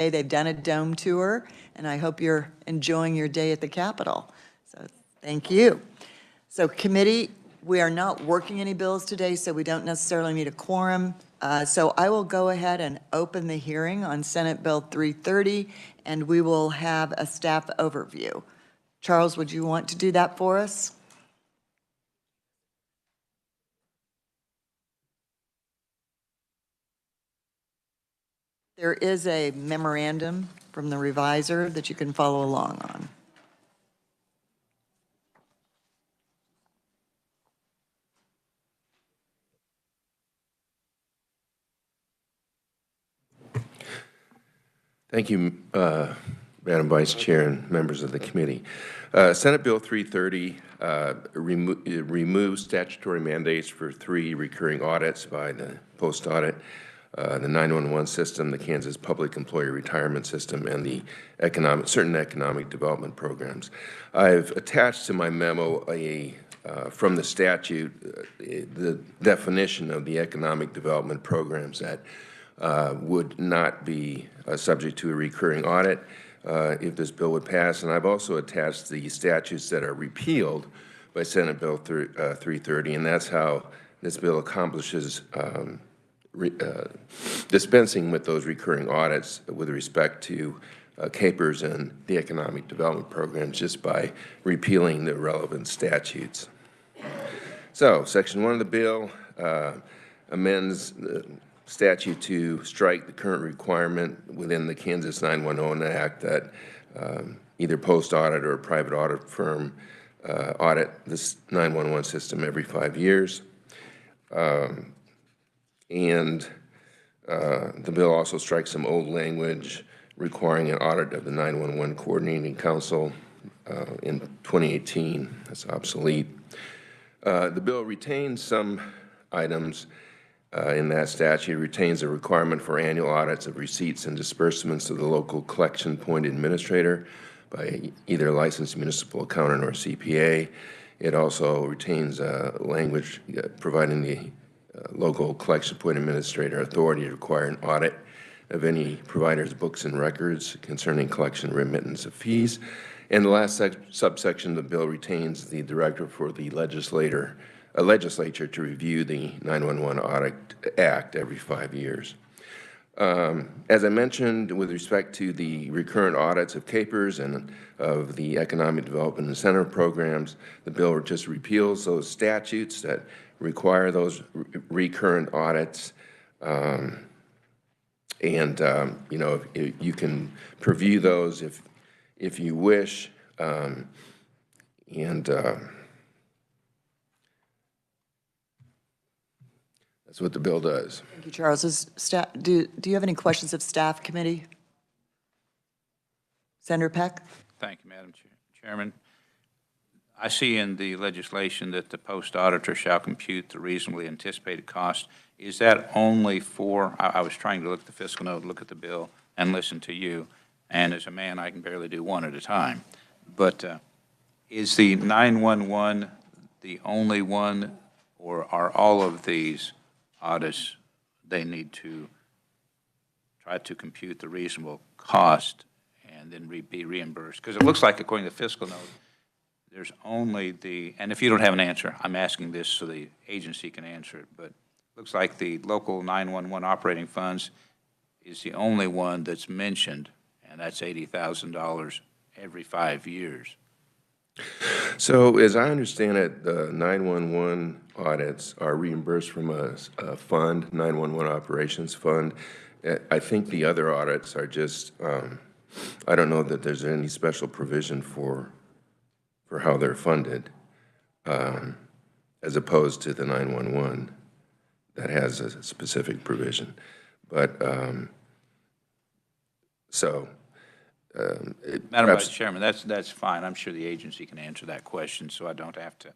They've done a dome tour, and I hope you're enjoying your day at the Capitol. So thank you. So committee, we are not working any bills today, so we don't necessarily need a quorum. So I will go ahead and open the hearing on Senate Bill 330, and we will have a staff overview. Charles, would you want to do that for us? There is a memorandum from the reviser that you can follow along on. Thank you, Madam Vice Chair and members of the committee. Senate Bill 330 removes statutory mandates for 3 recurring audits by the post-audit, the 911 system, the Kansas Public Employee Retirement System, and the certain economic development programs. I've attached to my memo from the statute the definition of the economic development programs that would not be subject to a recurring audit if this bill would pass. And I've also attached the statutes that are repealed by Senate Bill 330, and that's how this bill accomplishes dispensing with those recurring audits with respect to CAPERS and the economic development programs just by repealing the relevant statutes. So, Section 1 of the bill amends the statute to strike the current requirement within the Kansas 911 Act that either post-audit or a private audit firm audit this 911 system every 5 years. And the bill also strikes some old language requiring an audit of the 911 Coordinating Council in 2018. That's obsolete. The bill retains some items in that statute. It retains a requirement for annual audits of receipts and disbursements to the local collection point administrator by either a licensed municipal accountant or CPA. It also retains language providing the local collection point administrator authority to require an audit of any provider's books and records concerning collection and remittance of fees. And the last subsection of the bill retains the director for the legislature to review the 911 Audit Act every 5 years. As I mentioned, with respect to the recurrent audits of CAPERS and of the economic development incentive programs, the bill just repeals those statutes that require those recurrent audits. You know, you can preview those if you wish. That's what the bill does. Thank you, Charles. Do you have any questions of staff committee? Senator Peck? Thank you, Madam Chairman. I see in the legislation that the post-auditor shall compute the reasonably anticipated cost. Is that only for, I was trying to look at the fiscal note, look at the bill, and listen to you, and as a man, I can barely do one at a time. But is the 911 the only one, or are all of these audits, they need to try to compute the reasonable cost and then be reimbursed? Because it looks like, according to the fiscal note, there's only the, and if you don't have an answer, I'm asking this so the agency can answer it, but it looks like the local 911 operating funds is the only one that's mentioned, and that's $80,000 every 5 years. So, as I understand it, the 911 audits are reimbursed from a fund, 911 operations fund. I think the other audits are just, I don't know that there's any special provision for how they're funded, as opposed to the 911 that has a specific provision. But, Madam Vice Chairman, that's fine. I'm sure the agency can answer that question, so I don't have to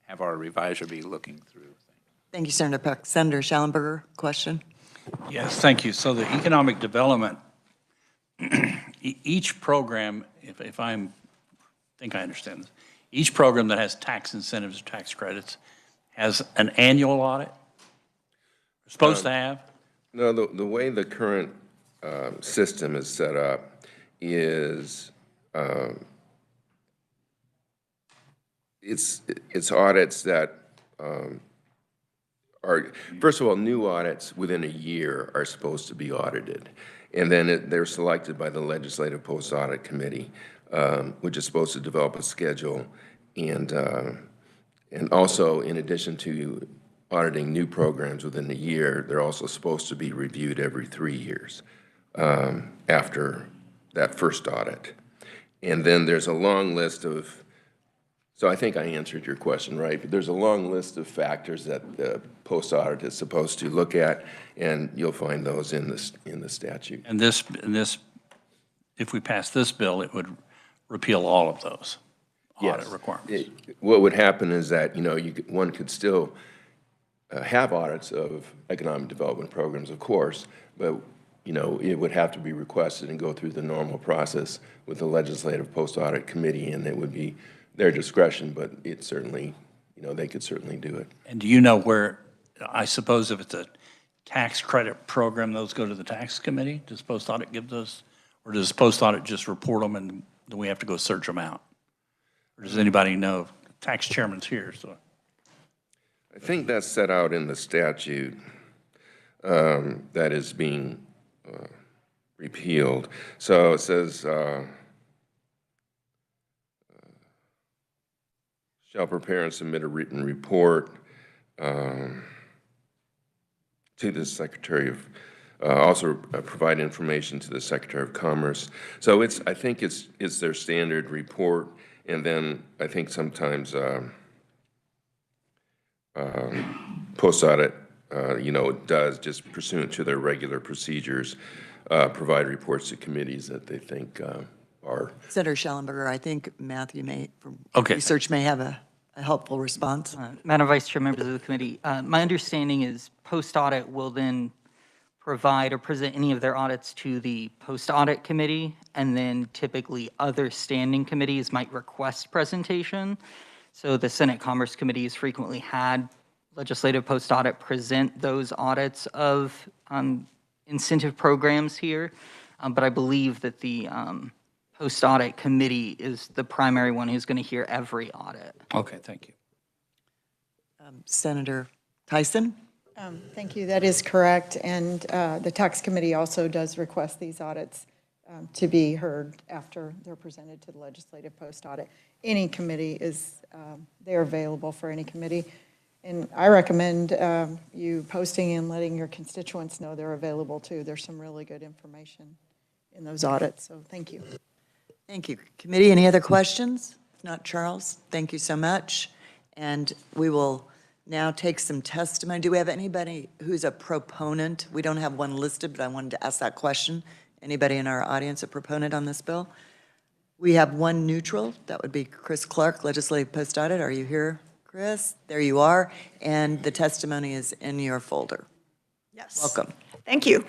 have our reviser be looking through things. Thank you, Senator Peck. Senator Schallenberger, question? Yes, thank you. So the economic development, each program, if I think I understand this, each program that has tax incentives or tax credits has an annual audit? Supposed to have? No, the way the current system is set up is it's audits that are, first of all, new audits within a year are supposed to be audited. And then they're selected by the Legislative Post-Audit Committee, which is supposed to develop a schedule. And also, in addition to auditing new programs within a year, they're also supposed to be reviewed every 3 years after that first audit. And then there's a long list of, so I think I answered your question, right? But there's a long list of factors that the post-audit is supposed to look at, and you'll find those in the statute. And this, if we pass this bill, it would repeal all of those audit Yes. requirements. What would happen is that, one could still have audits of economic development programs, of course, but, it would have to be requested and go through the normal process with the Legislative Post-Audit Committee, and it would be their discretion, but it certainly, they could certainly do it. And do you know where, I suppose if it's a tax credit program, those go to the tax committee? Does post-audit give those, or does post-audit just report them and then we have to go search them out? Or does anybody know? Tax chairman's here, so. I think that's set out in the statute that is being repealed. So it says, shall prepare and submit a written report to the Secretary of, also provide information to the Secretary of Commerce. So I think it's their standard report, and then I think sometimes post-audit, does, just pursuant to their regular procedures, provide reports to committees that they think are. Senator Schellenberger, I think Matthew may, from Okay. research, may have a helpful response. Madam Vice Chair, members of the committee, my understanding is post-audit will then provide or present any of their audits to the post-audit committee, and then typically other standing committees might request presentation. So the Senate Commerce Committee has frequently had legislative post-audit present those audits of incentive programs here, but I believe that the post-audit committee is the primary one who's going to hear every audit. Okay, thank you. Senator Tyson? Thank you. That is correct. And the tax committee also does request these audits to be heard after they're presented to the legislative post-audit. Any committee they're available for any committee. And I recommend you posting and letting your constituents know they're available too. There's some really good information in those audits, so thank you. Thank you. Committee, any other questions? If not, Charles, thank you so much. And we will now take some testimony. Do we have anybody who's a proponent? We don't have one listed, but I wanted to ask that question. Anybody in our audience a proponent on this bill? We have one neutral. That would be Chris Clark, Legislative Post-Audit. Are you here, Chris? There you are. And the testimony is in your folder. Yes. Welcome. Thank you.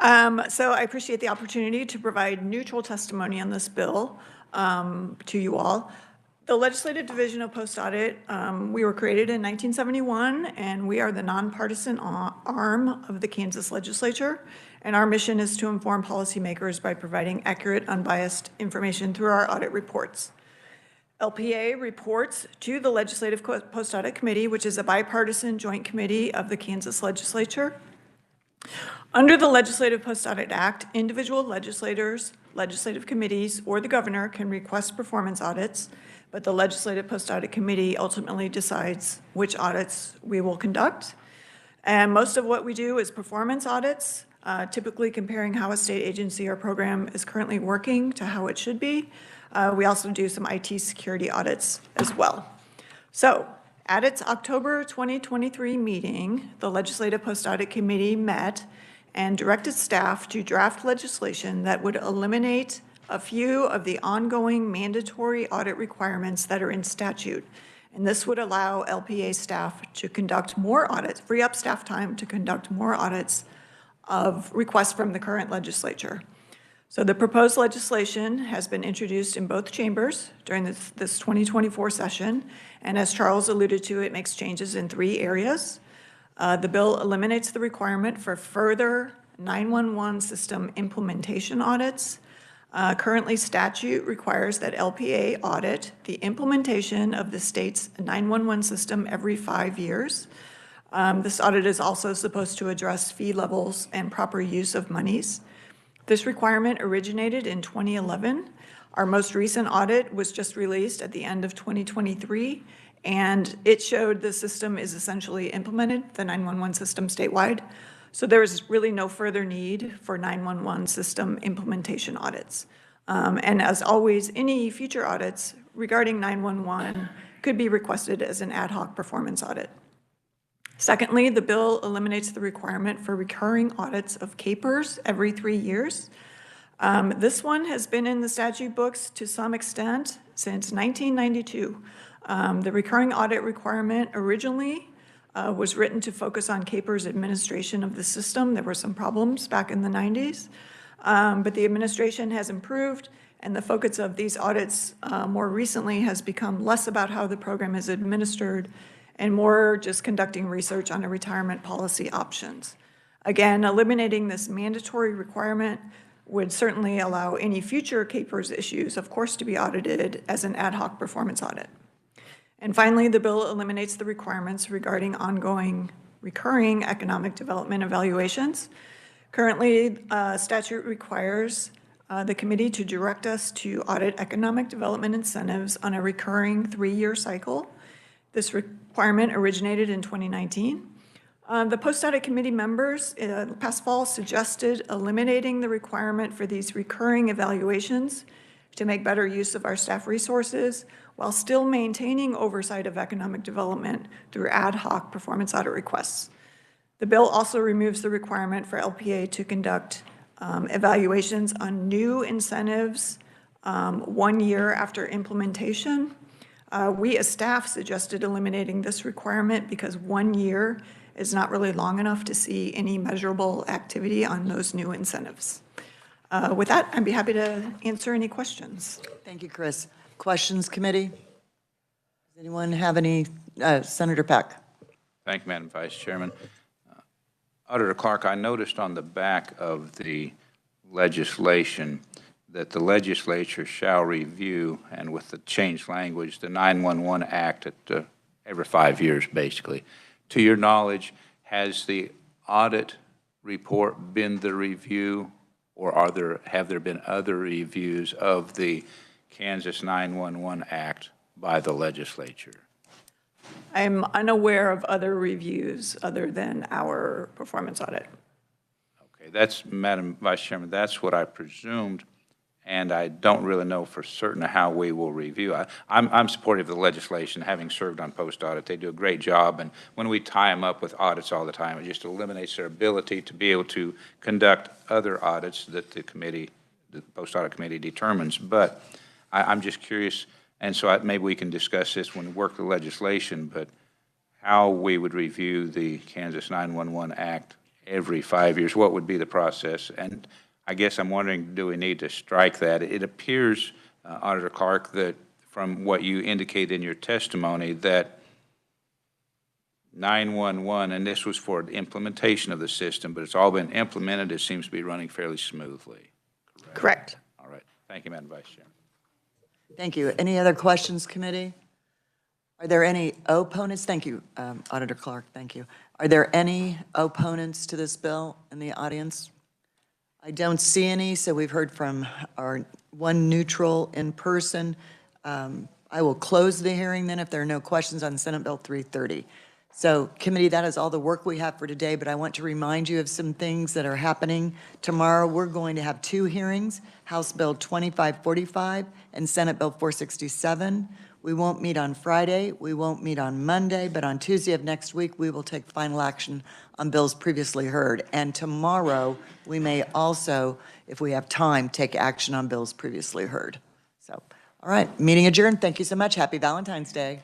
So I appreciate the opportunity to provide neutral testimony on this bill to you all. The Legislative Division of Post-Audit, we were created in 1971, and we are the nonpartisan arm of the Kansas Legislature. And our mission is to inform policymakers by providing accurate, unbiased information through our audit reports. LPA reports to the Legislative Post-Audit Committee, which is a bipartisan joint committee of the Kansas Legislature. Under the Legislative Post-Audit Act, individual legislators, legislative committees, or the governor can request performance audits, but the Legislative Post-Audit Committee ultimately decides which audits we will conduct. And most of what we do is performance audits, typically comparing how a state agency or program is currently working to how it should be. We also do some IT security audits as well. So at its October 2023 meeting, the Legislative Post-Audit Committee met and directed staff to draft legislation that would eliminate a few of the ongoing mandatory audit requirements that are in statute. And this would allow LPA staff to conduct more audits, free up staff time to conduct more audits of requests from the current legislature. So the proposed legislation has been introduced in both chambers during this 2024 session. And as Charles alluded to, it makes changes in 3 areas. The bill eliminates the requirement for further 911 system implementation audits. Currently, statute requires that LPA audit the implementation of the state's 911 system every 5 years. This audit is also supposed to address fee levels and proper use of monies. This requirement originated in 2011. Our most recent audit was just released at the end of 2023, and it showed the system is essentially implemented, the 911 system statewide. So there is really no further need for 911 system implementation audits. And as always, any future audits regarding 911 could be requested as an ad hoc performance audit. Secondly, the bill eliminates the requirement for recurring audits of CAPERS every 3 years. This one has been in the statute books to some extent since 1992. The recurring audit requirement originally was written to focus on CAPERS administration of the system. There were some problems back in the 90s, but the administration has improved, and the focus of these audits more recently has become less about how the program is administered and more just conducting research on the retirement policy options. Again, eliminating this mandatory requirement would certainly allow any future CAPERS issues, of course, to be audited as an ad hoc performance audit. And finally, the bill eliminates the requirements regarding ongoing recurring economic development evaluations. Currently, statute requires the committee to direct us to audit economic development incentives on a recurring 3-year cycle. This requirement originated in 2019. The post-audit committee members past fall suggested eliminating the requirement for these recurring evaluations to make better use of our staff resources while still maintaining oversight of economic development through ad hoc performance audit requests. The bill also removes the requirement for LPA to conduct evaluations on new incentives 1 year after implementation. We as staff suggested eliminating this requirement because 1 year is not really long enough to see any measurable activity on those new incentives. With that, I'd be happy to answer any questions. Thank you, Chris. Questions, committee? Does anyone have any? Senator Peck. Thank you, Madam Vice Chairman. Auditor Clark, I noticed on the back of the legislation that the legislature shall review, and with the changed language, the 911 Act at every 5 years, basically. To your knowledge, has the audit report been the review, or have there been other reviews of the Kansas 911 Act by the legislature? I'm unaware of other reviews other than our performance audit. Okay, that's, Madam Vice Chairman, that's what I presumed, and I don't really know for certain how we will review. I'm supportive of the legislation, having served on post-audit. They do a great job, and when we tie them up with audits all the time, it just eliminates their ability to be able to conduct other audits that the committee, the post-audit committee determines. But I'm just curious, and so maybe we can discuss this when we work the legislation, but how we would review the Kansas 911 Act every 5 years, what would be the process? And I guess I'm wondering, do we need to strike that? It appears, Auditor Clark, that from what you indicate in your testimony, that 911, and this was for the implementation of the system, but it's all been implemented, it seems to be running fairly smoothly. Correct. All right. Thank you, Madam Vice Chairman. Thank you. Any other questions, committee? Are there any opponents? Thank you, Auditor Clark. Thank you. Are there any opponents to this bill in the audience? I don't see any, so we've heard from our one neutral in person. I will close the hearing then if there are no questions on Senate Bill 330. So committee, that is all the work we have for today, but I want to remind you of some things that are happening. Tomorrow, we're going to have 2 hearings, House Bill 2545 and Senate Bill 467. We won't meet on Friday, we won't meet on Monday, but on Tuesday of next week, we will take final action on bills previously heard. And tomorrow, we may also, if we have time, take action on bills previously heard. So, all right, meeting adjourned. Thank you so much. Happy Valentine's Day.